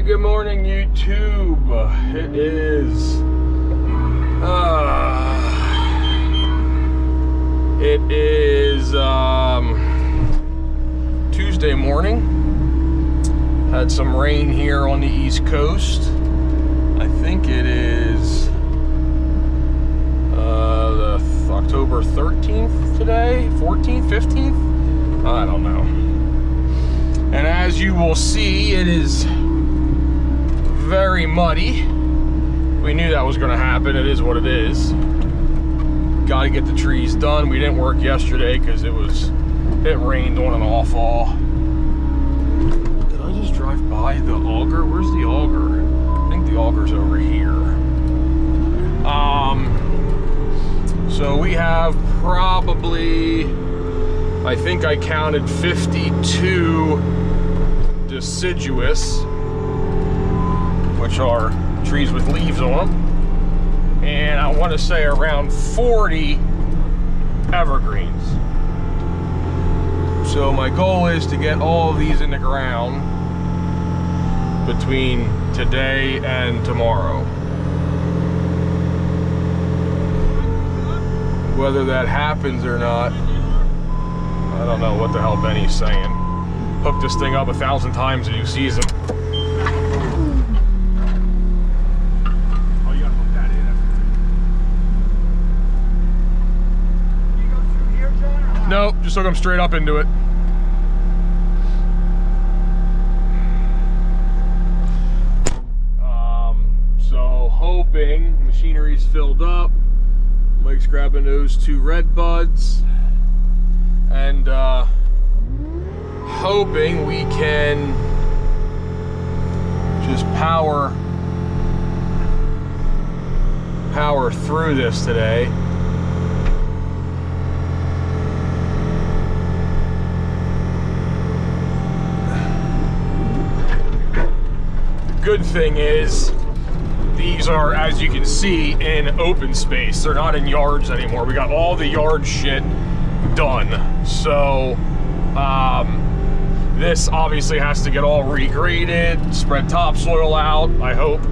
Good morning, YouTube. It is Tuesday morning. Had some rain here on the East Coast. I think it is the October 13th today, 14th, 15th? I don't know. And as you will see, it is very muddy. We knew that was going to happen. It is what it is. Got to get the trees done. We didn't work yesterday because it rained on and off all. Did I just drive by the auger? Where's the auger? I think the auger's over here. So we have probably, I think I counted 52 deciduous, which are trees with leaves on them, and I want to say around 40 evergreens. So my goal is to get all of these in the ground between today and tomorrow. Whether that happens or not, I don't know what the hell Benny's saying. Hook this thing up 1,000 times and you seize him. Oh, you gotta hook that in. Can you go through here, John, or not? Nope, just hook him straight up into it. So hoping machinery's filled up. Mike's grabbing those 2 red buds. And hoping we can just power through this today. The good thing is these are, as you can see, in open space. They're not in yards anymore. We got all the yard shit done. So this obviously has to get all regraded, spread topsoil out, I hope.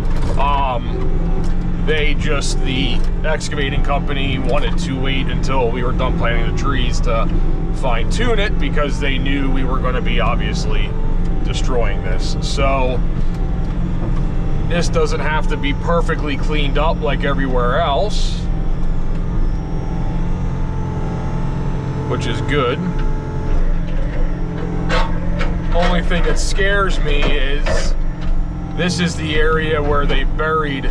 The excavating company wanted to wait until we were done planting the trees to fine tune it because they knew we were going to be obviously destroying this. So this doesn't have to be perfectly cleaned up like everywhere else, which is good. Only thing that scares me is this is the area where they buried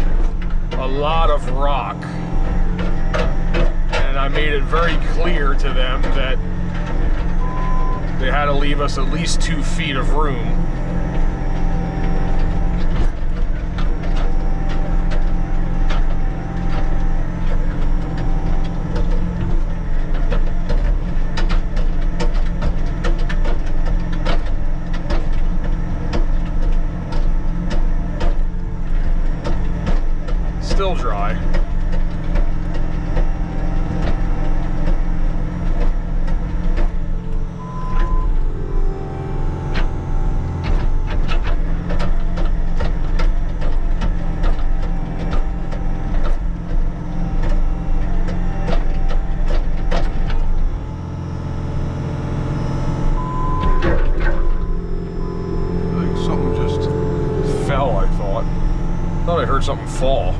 a lot of rock. And I made it very clear to them that they had to leave us at least 2 feet of room. Still dry. Like something just fell, I thought. Thought I heard something fall.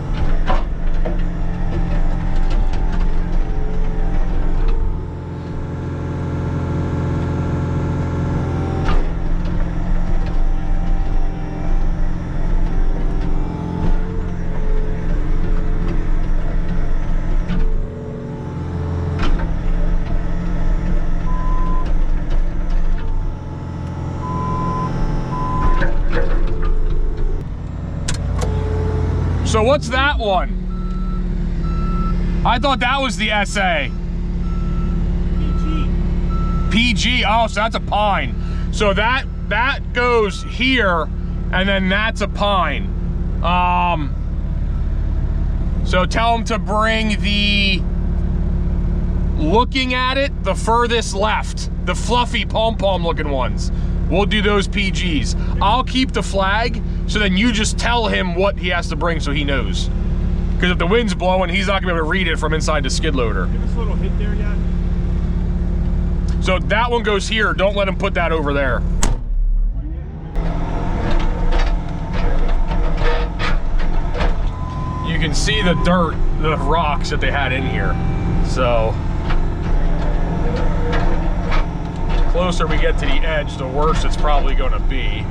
So what's that one? I thought that was the SA. PG. Oh, so that's a pine. So that goes here, and then that's a pine. So tell them to bring the, looking at it, the furthest left, the fluffy pom-pom looking ones. We'll do those PGs. I'll keep the flag So then you just tell him what he has to bring so he knows. Because if the wind's blowing, he's not gonna be able to read it from inside the skid loader. Give us a little hit there yet? So that one goes here. Don't let him put that over there. You can see the dirt, the rocks that they had in here. So, the closer we get to the edge, the worse it's probably gonna be.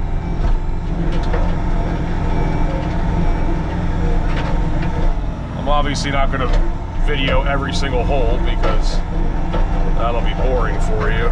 I'm obviously not gonna video every single hole because that'll be boring for you.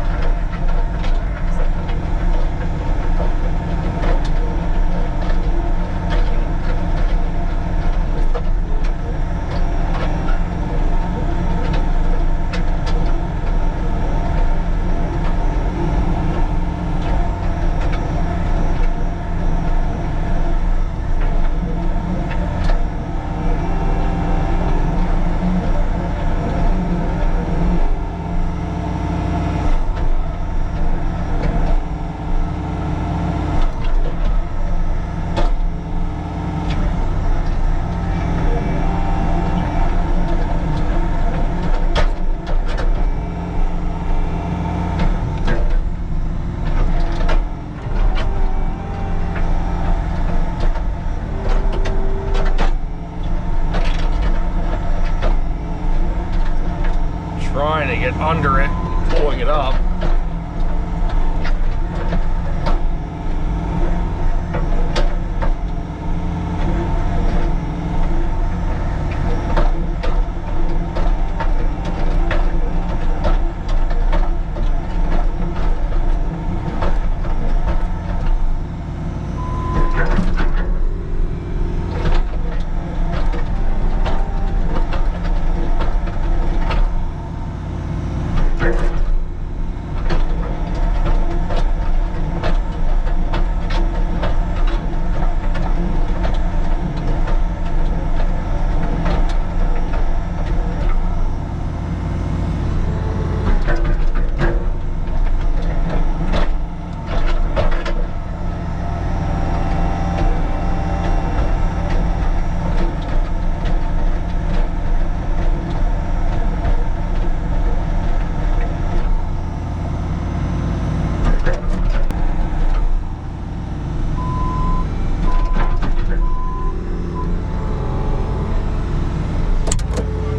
Trying to get under it, pulling it up.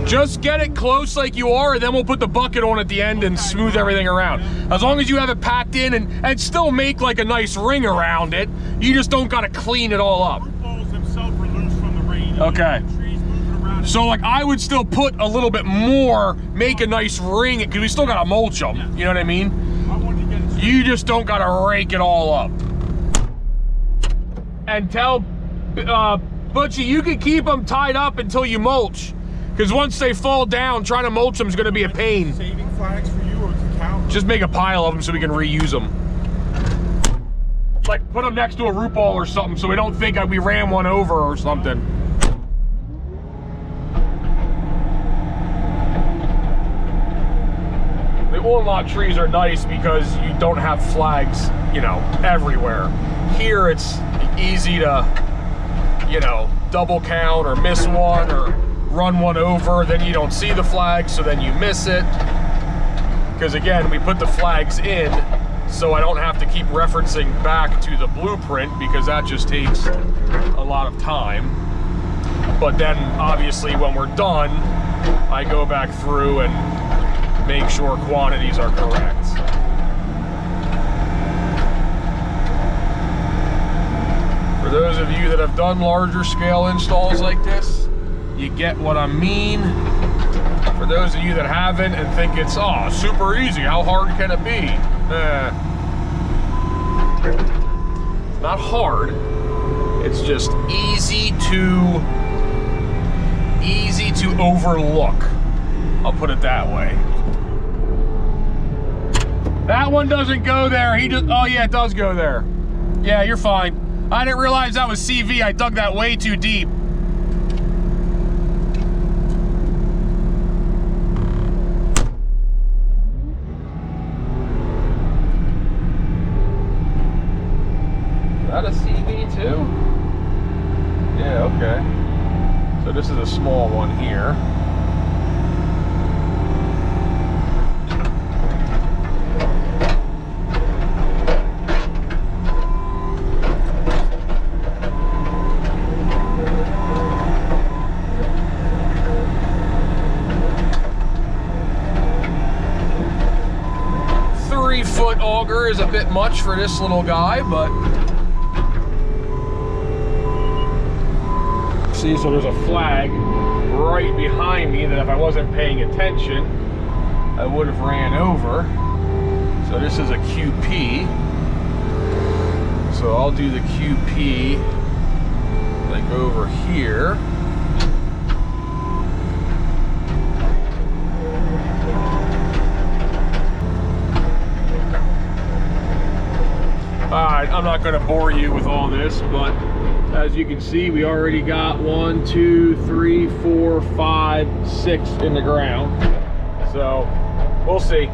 Just get it close like you are, and then we'll put the bucket on at the end and smooth everything around. As long as you have it packed in and still make like a nice ring around it, you just don't gotta clean it all up. Okay. So like I would still put a little bit more, make a nice ring, because we still gotta mulch them, you know what I mean? You just don't gotta rake it all up. And tell Butchie, you can keep them tied up until you mulch. Because once they fall down, trying to mulch them is going to be a pain. Saving flags for you or to count? Just make a pile of them so we can reuse them. Like put them next to a root ball or something so we don't think we ran one over or something. The Orlot trees are nice because you don't have flags, you know, everywhere. Here it's easy to, you know, double count or miss one or run one over, then you don't see the flag, so then you miss it. Because again, we put the flags in so I don't have to keep referencing back to the blueprint because that just takes a lot of time. But then obviously when we're done, I go back through and make sure quantities are correct. For those of you that have done larger scale installs like this, you get what I mean. For those of you that haven't and think it's, oh, super easy, how hard can it be? It's not hard. It's just easy to overlook. I'll put it that way. That one doesn't go there. He just, oh yeah, it does go there. Yeah, you're fine. I didn't realize that was CV. I dug that way too deep. Is that a CV too? Yeah, okay. So this is a small one here. Foot auger is a bit much for this little guy, but see, so there's a flag right behind me that if I wasn't paying attention, I would have ran over. So this is a QP. So I'll do the QP like over here. Alright, I'm not going to bore you with all this, but as you can see, we already got 1, 2, 3, 4, 5, 6 in the ground. So, we'll see.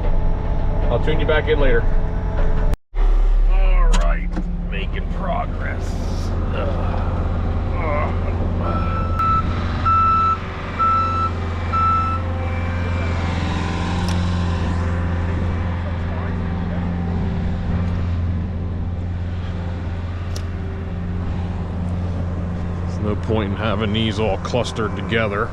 I'll tune you back in later. Alright, making progress. No point in having these all clustered together.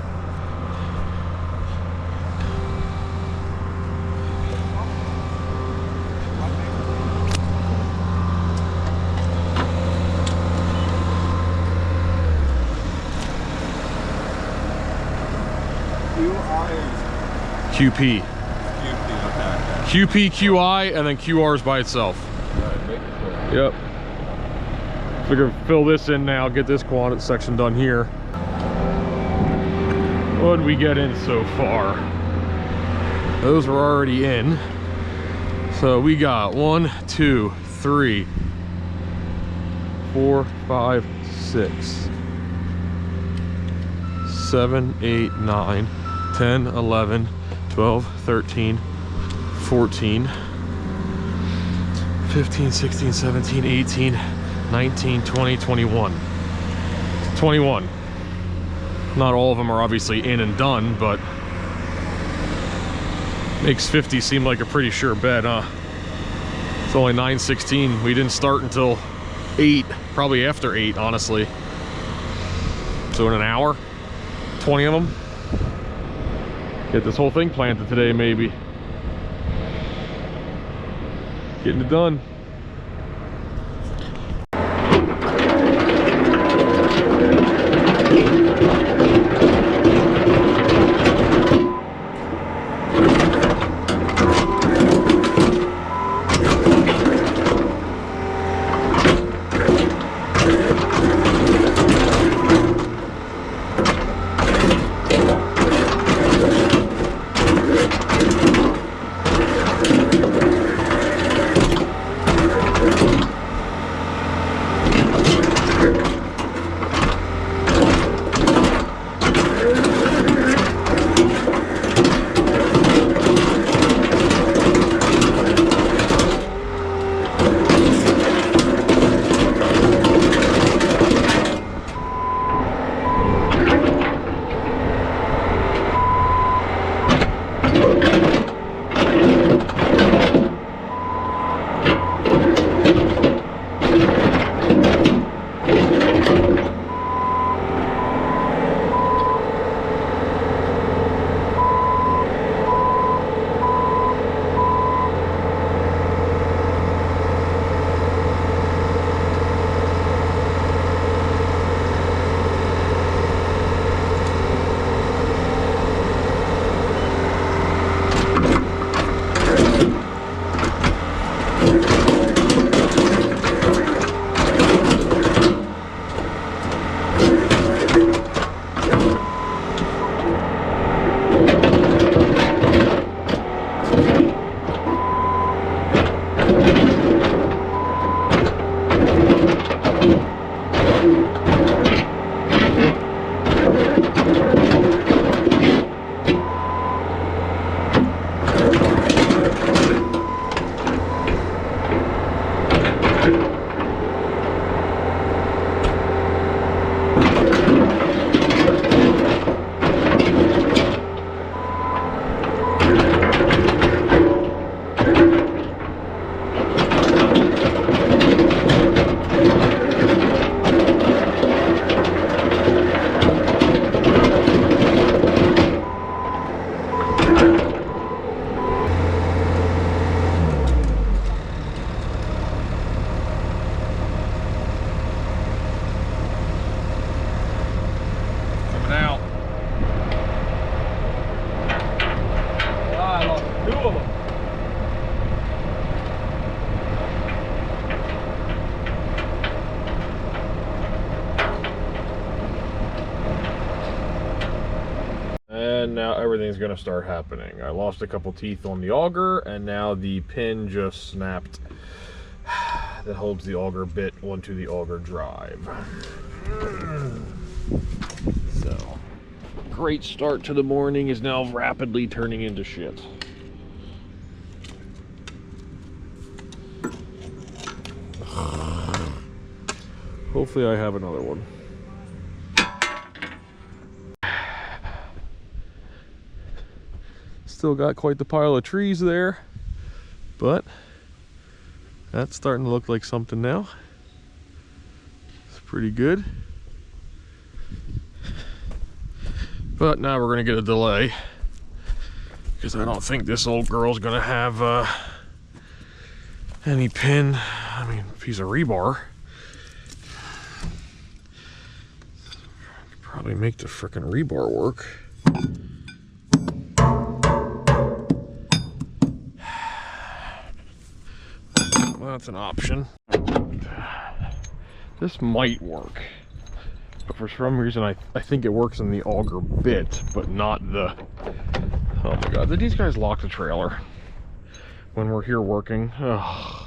QP. QP, QI, and then QR is by itself. Yep. Figure fill this in now, get this quantity section done here. What did we get in so far? Those were already in. So we got 1, 2, 3, 4, 5, 6, 7, 8, 9, 10, 11, 12, 13, 14, 15, 16, 17, 18, 19, 20, 21. 21. Not all of them are obviously in and done, but makes 50 seem like a pretty sure bet, huh? It's only 9:16. We didn't start until 8, probably after 8, honestly. So in an hour, 20 of them. Get this whole thing planted today, maybe. Getting it done. then now everything's gonna start happening. I lost a couple teeth on the auger, and now the pin just snapped that holds the auger bit onto the auger drive. So, great start to the morning is now rapidly turning into shit. Hopefully I have another one. Still got quite the pile of trees there, but that's starting to look like something now. It's pretty good. But now we're gonna get a delay because I don't think this old girl's gonna have any piece of rebar. Could probably make the frickin' rebar work. Well, that's an option. This might work, but for some reason I think it works in the auger bit, but not the... Oh my god, did these guys lock the trailer when we're here working? Ugh.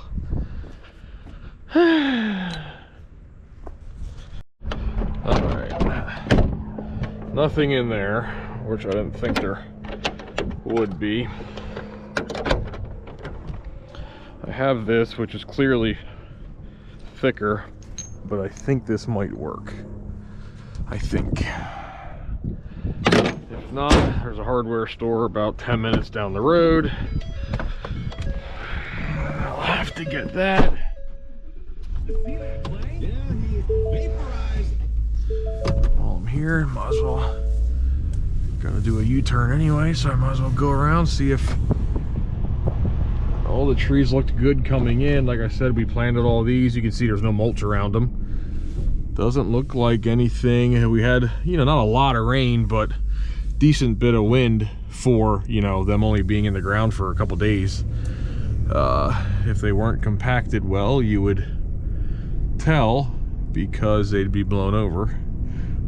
Alright. Nothing in there, which I didn't think there would be. I have this, which is clearly thicker, but I think this might work. I think. If not, there's a hardware store about 10 minutes down the road. I'll have to get that. While I'm here, might as well. Gotta do a U-turn anyway, so I might as well go around, see if all the trees looked good coming in. Like I said, we planted all these. You can see there's no mulch around them. Doesn't look like anything. We had, not a lot of rain, but decent bit of wind for, them only being in the ground for a couple days. If they weren't compacted well, you would tell, because they'd be blown over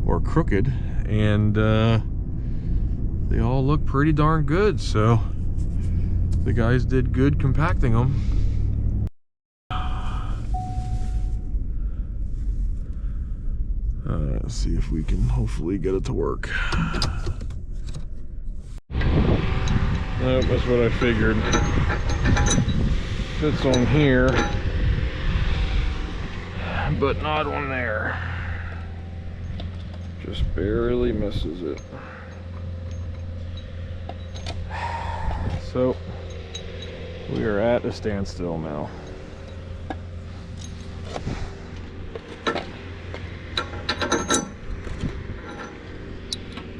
or crooked, and they all look pretty darn good. So the guys did good compacting them. Let's see if we can hopefully get it to work. Nope, that's what I figured. Fits on here, but not on there. Just barely misses it. So we are at a standstill now.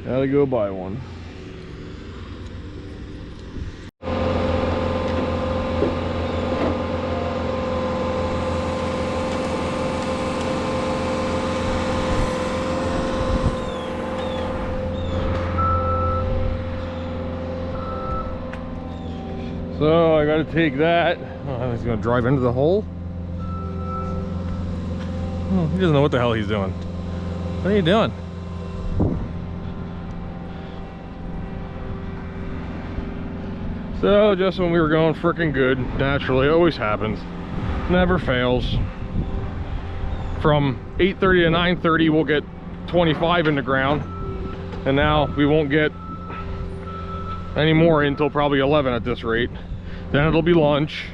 Gotta go buy one. So I gotta take that. Oh, he's gonna drive into the hole. Oh, he doesn't know what the hell he's doing. What are you doing? So just when we were going freaking good, naturally, it always happens, never fails. From 8:30 to 9:30 we'll get 25 in the ground, and now we won't get any more until probably 11 at this rate. Then it'll be lunch,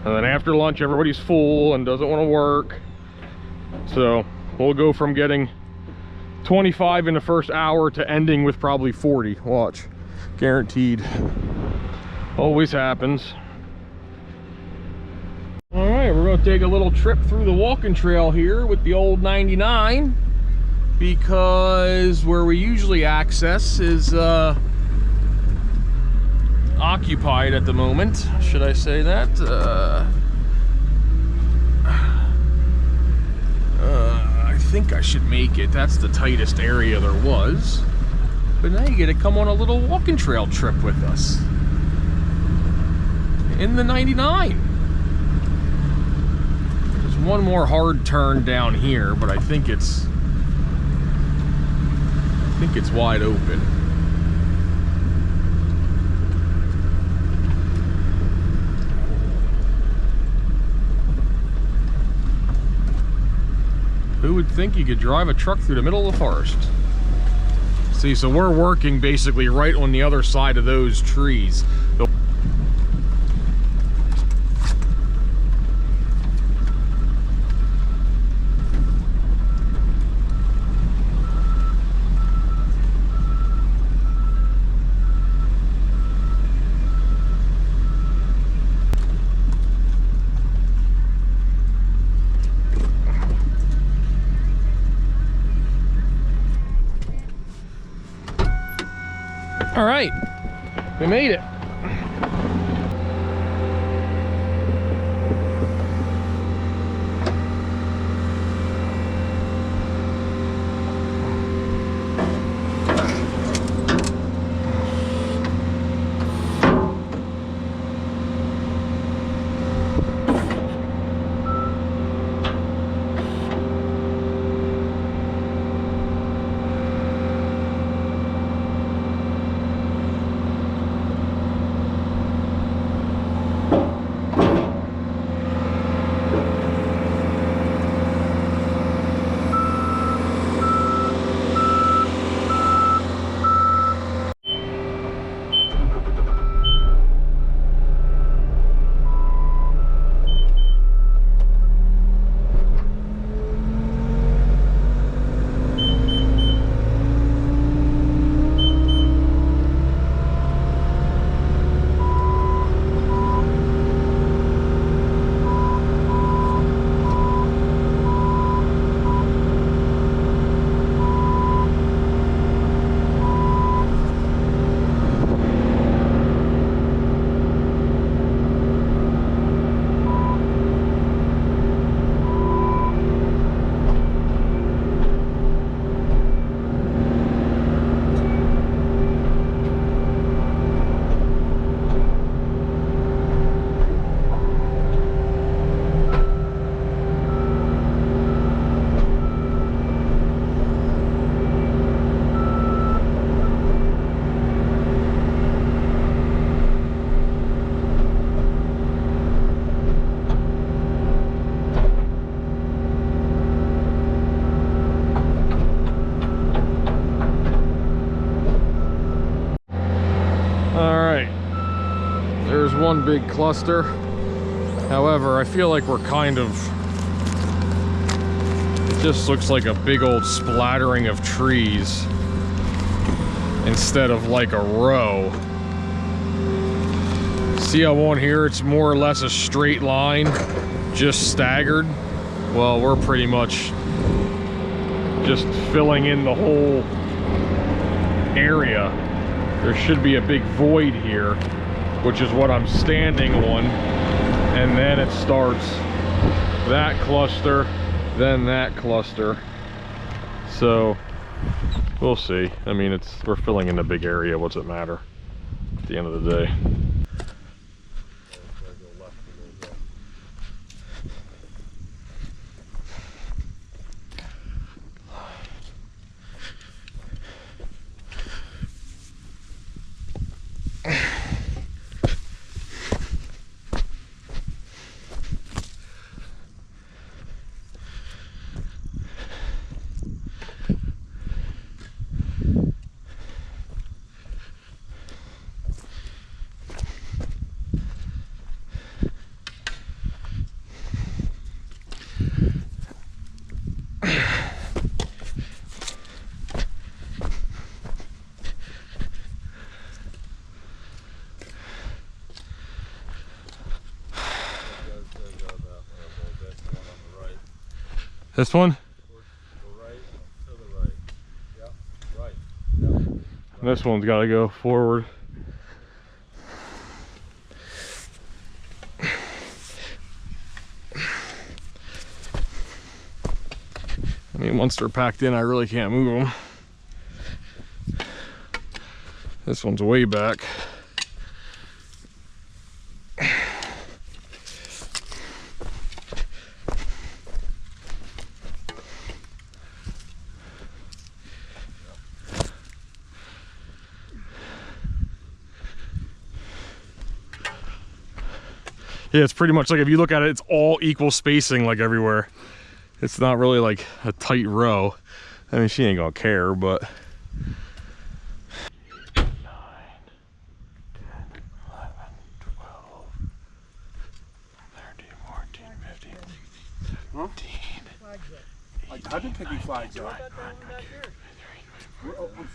and then after lunch everybody's full and doesn't want to work. So we'll go from getting 25 in the first hour to ending with probably 40. Watch, guaranteed. Always happens. All right, we're gonna take a little trip through the walking trail here with the old 99, because where we usually access is occupied at the moment. Should I say that? I think I should make it. That's the tightest area there was. But now you get to come on a little walking trail trip with us in the 99. There's one more hard turn down here, but I think it's wide open. Who would think you could drive a truck through the middle of the forest? See, so we're working basically right on the other side of those trees. All right, we made it. There's one big cluster. However, I feel like we're kind of, it just looks like a big old splattering of trees instead of like a row. See how on here it's more or less a straight line, just staggered? Well, we're pretty much just filling in the whole area. There should be a big void here, which is what I'm standing on, and then it starts that cluster, then that cluster. So we'll see. I mean, we're filling in a big area. What's it matter at the end of the day? This one? Right to the right. Yep. Right. Yep. And this one's got to go forward. I mean, once they're packed in, I really can't move them. This one's way back. Yeah, it's pretty much like, if you look at it, it's all equal spacing like everywhere. It's not really like a tight row. I mean, she ain't gonna care, but. 9, 10, 11, 12, 13, 14, 15, 17. I've been picking flags up.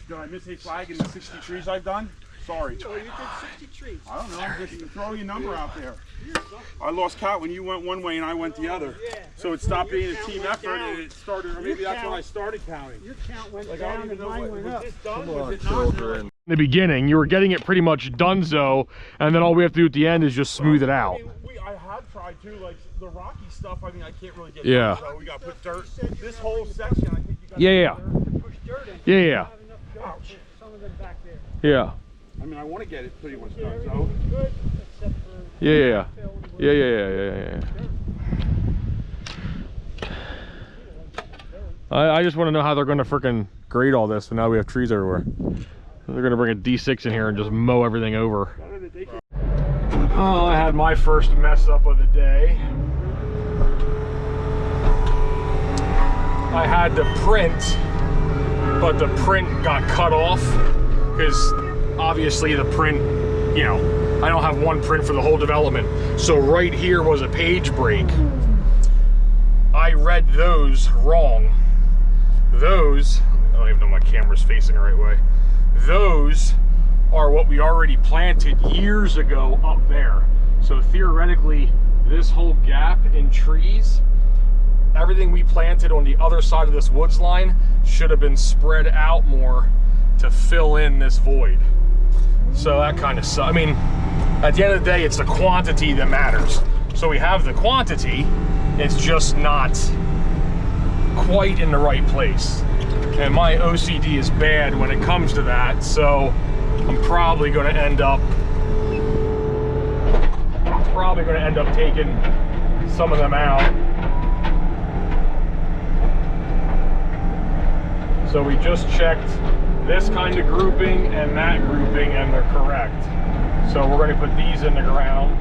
Did I miss a flag in the 60 trees I've done? Sorry. Oh, you did 60 trees. I don't know. Just throw your number out there. I lost count when you went one way and I went the other. So it stopped being a team effort and it started, or maybe that's when I started counting. Your count went Like, I down don't and even know mine what, went was up. this done? Come Was on, it not? children. In the beginning, you were getting it pretty much donezo, and then all we have to do at the end is just smooth it I out. mean, I had tried to, like the rocky stuff, I mean, I can't really get Yeah. done, so we got to put dirt. This whole section, I think you got Yeah. Push dirt in. Yeah, You yeah. don't have enough dirt Ouch. for some of them back there. Yeah. I mean, I want to get it pretty much done, Everything so. was good except for Yeah. fill and Yeah. Yeah. I just want to know how they're going to freaking grade all this, and now we have trees everywhere. They're going to bring a D6 in here and just mow everything over. Oh, I had my first mess up of the day. I had to print, but the print got cut off because obviously the print, you know, I don't have one print for the whole development. So right here was a page break. I read those wrong. Those, I don't even know my camera's facing the right way. Those are what we already planted years ago up there. So theoretically, this whole gap in trees, everything we planted on the other side of this woods line should have been spread out more to fill in this void. So that kind of sucks. I mean, at the end of the day, it's the quantity that matters. So we have the quantity, it's just not quite in the right place. And my OCD is bad when it comes to that, so I'm probably going to end up taking some of them out. So we just checked this kind of grouping and that grouping, and they're correct. So we're going to put these in the ground.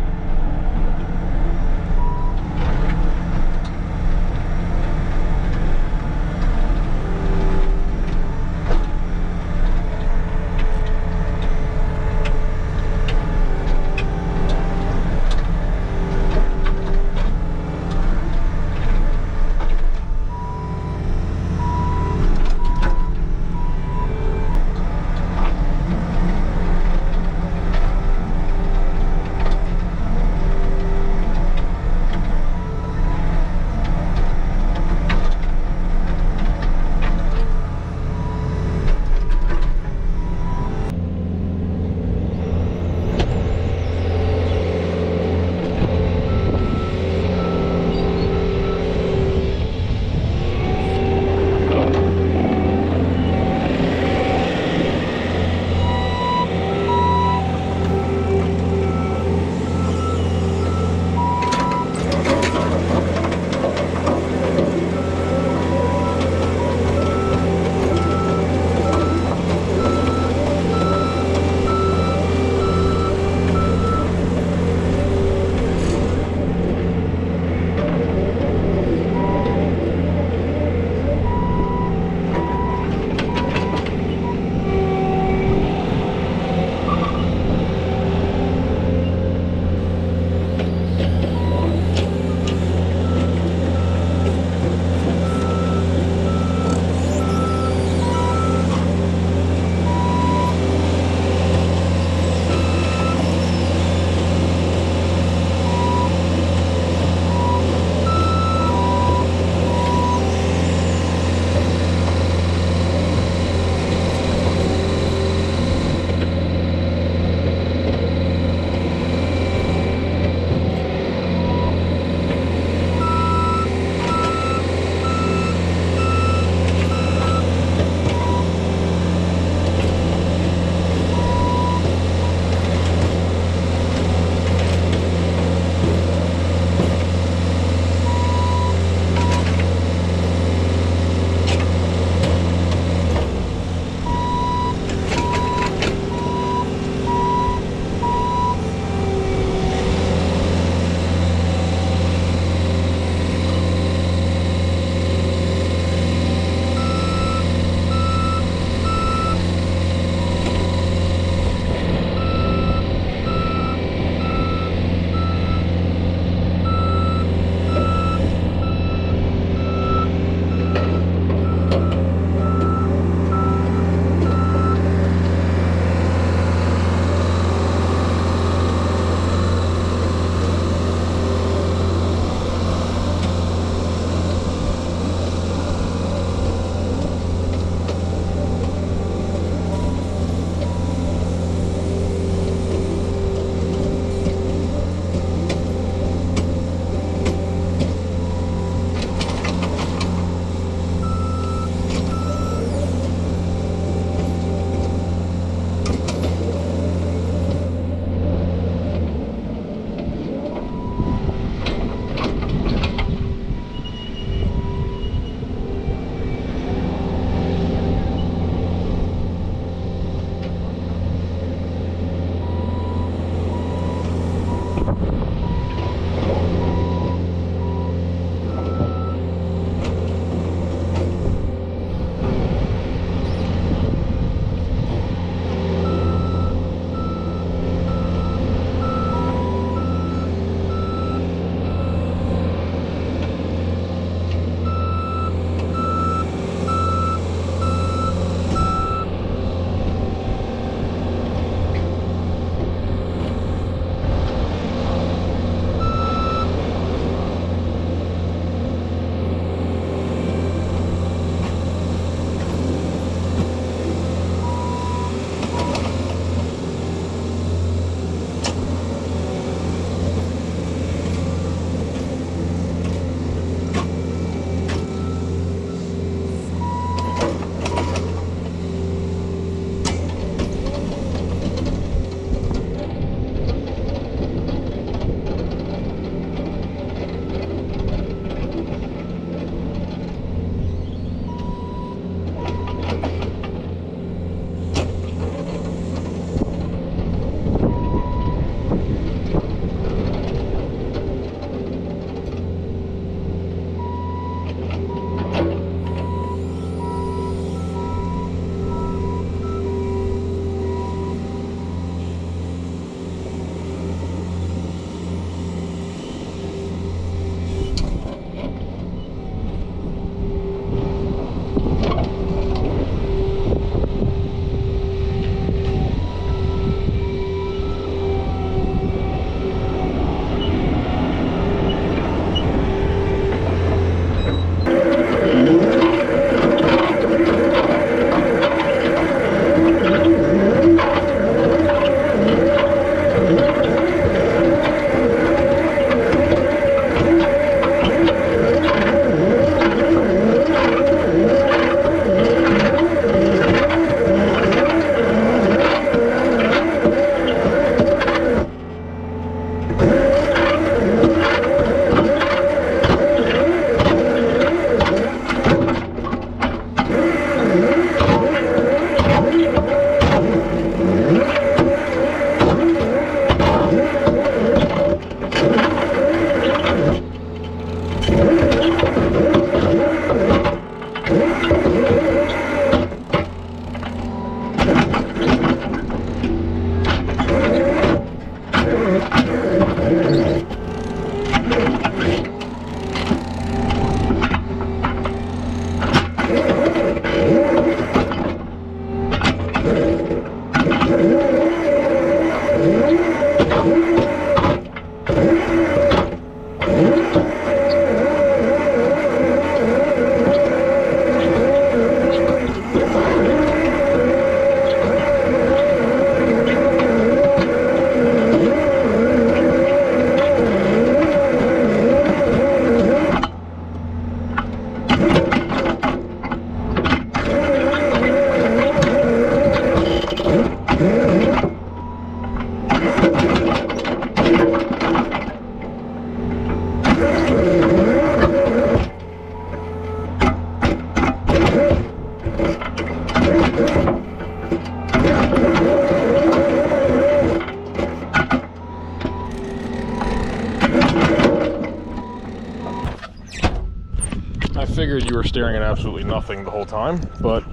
I figured you were staring at absolutely nothing the whole time, but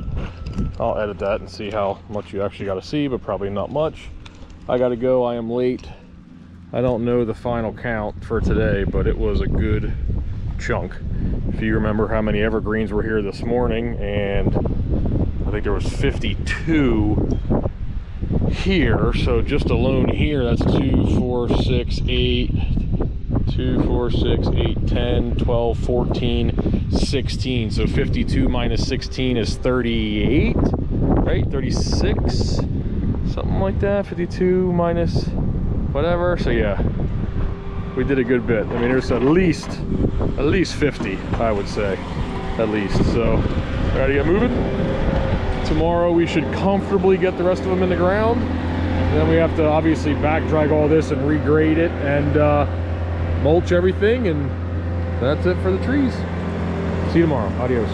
I'll edit that and see how much you actually got to see, but probably not much. I got to go. I am late. I don't know the final count for today, but it was a good chunk. If you remember how many evergreens were here this morning, and I think there was 52 here. So just alone here, that's 2, 4, 6, 8, 2, 4, 6, 8, 10, 12, 14, 16. So 52 minus 16 is 38, right? 36, something like that. 52 minus whatever. So yeah, we did a good bit. I mean, there's at least 50, I would say, at least. So ready to get moving. Tomorrow we should comfortably get the rest of them in the ground. Then we have to obviously back drag all this and regrade it and mulch everything, and that's it for the trees. See you tomorrow. Adios.